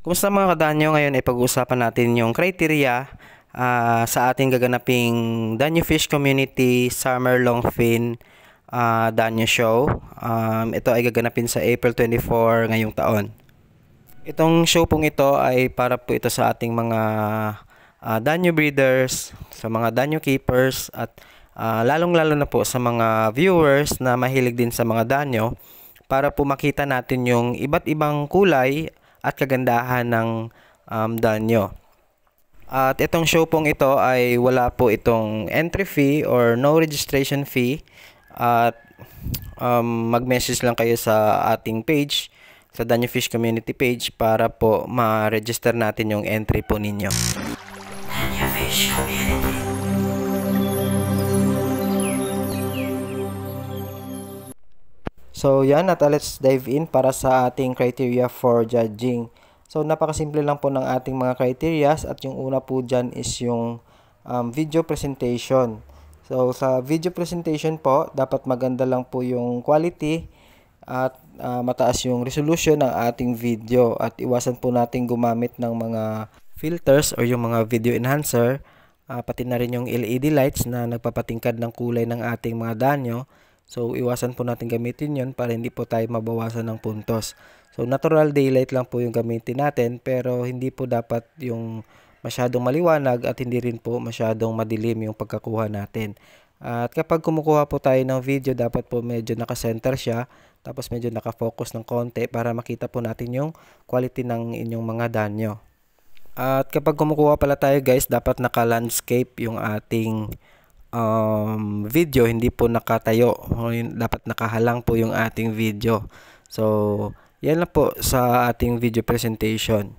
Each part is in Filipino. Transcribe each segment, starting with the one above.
Kumusta mga kadanyo? Ngayon ay pag-uusapan natin yung criteria sa ating gaganaping Danyo Fish Community Summer Longfin Danyo Show. Ito ay gaganapin sa April 24 ngayong taon. Itong show pong ito ay para po ito sa ating mga Danyo breeders, sa mga Danyo keepers at lalong-lalo na po sa mga viewers na mahilig din sa mga danyo para po makita natin yung iba't ibang kulay at kagandahan ng danyo. At itong show pong ito ay wala po itong entry fee or no registration fee. At mag-message lang kayo sa ating page, sa Danyo Fish Community page para po ma-register natin yung entry po ninyo. Danyo Fish Community. So yan, at let's dive in para sa ating criteria for judging. So napakasimple lang po ng ating mga criteria at yung una po dyan is yung video presentation. So sa video presentation po, dapat maganda lang po yung quality at mataas yung resolution ng ating video at iwasan po natin gumamit ng mga filters or yung mga video enhancer, pati na rin yung LED lights na nagpapatingkad ng kulay ng ating mga danyo. So, iwasan po natin gamitin yon para hindi po tayo mabawasan ng puntos. So, natural daylight lang po yung gamitin natin pero hindi po dapat yung masyadong maliwanag at hindi rin po masyadong madilim yung pagkakuha natin. At kapag kumukuha po tayo ng video, dapat po medyo nakasenter siya tapos medyo nakafocus ng konti para makita po natin yung quality ng inyong mga danyo. At kapag kumukuha pala tayo guys, dapat naka-landscape yung ating video, hindi po nakatayo, dapat nakahalang po yung ating video. So yan lang po sa ating video presentation.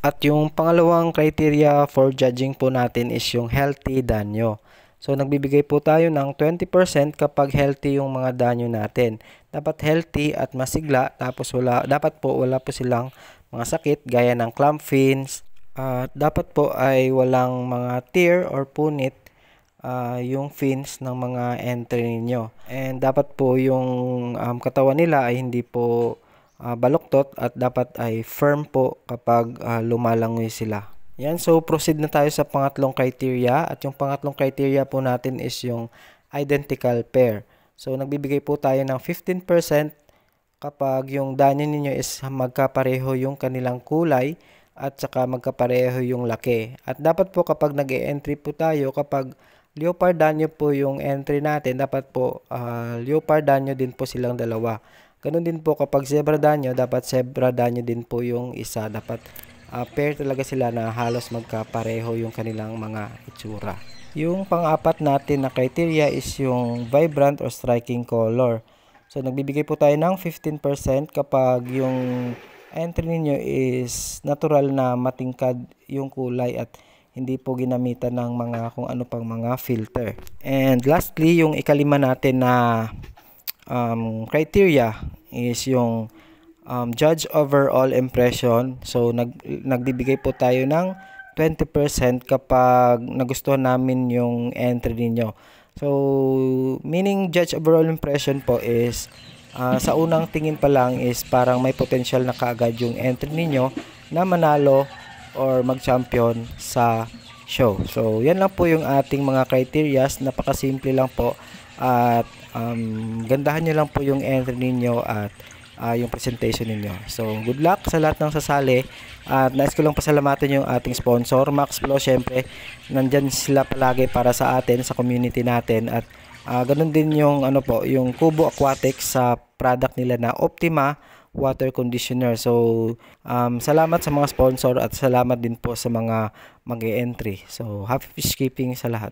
At yung pangalawang criteria for judging po natin is yung healthy danyo. So nagbibigay po tayo ng 20% kapag healthy yung mga danyo natin. Dapat healthy at masigla, tapos dapat po wala po silang mga sakit gaya ng clamp fins. Dapat po ay walang mga tear or punit yung fins ng mga entry ninyo. And dapat po yung katawan nila ay hindi po baluktot at dapat ay firm po kapag lumalangoy sila. Yan, so proceed na tayo sa pangatlong criteria at yung pangatlong criteria po natin is yung identical pair. So nagbibigay po tayo ng 15% kapag yung danyo ninyo is magkapareho yung kanilang kulay at saka magkapareho yung laki. At dapat po kapag nag-e-entry po tayo, kapag leopard danyo po yung entry natin, dapat po leopard danyo din po silang dalawa. Ganun din po kapag zebra danyo, dapat zebra danyo din po yung isa. Dapat pair talaga sila na halos magkapareho yung kanilang mga itsura. Yung pang-apat natin na criteria is yung vibrant or striking color. So nagbibigay po tayo ng 15% kapag yung entry ninyo is natural na matingkad yung kulay at hindi po ginamitan ng mga kung ano pang mga filter. And lastly, yung ikalima natin na criteria is yung judge overall impression. So nagbibigay po tayo ng 20% kapag nagustuhan namin yung entry ninyo. So meaning judge overall impression po is sa unang tingin pa lang is parang may potential na kaagad yung entry ninyo na manalo or mag-champion sa show. So yan lang po yung ating mga criterias. Napakasimple lang po at gandahan nyo lang po yung entry ninyo at yung presentation ninyo. So good luck sa lahat ng sasali at nais ko lang pasalamatan yung ating sponsor Max Flow. Syempre nandyan sila palagi para sa atin, sa community natin, at ganun din yung yung Kubo Aquatics sa product nila na Optima water conditioner. So salamat sa mga sponsor at salamat din po sa mga mag-e-entry. So happy fish keeping sa lahat.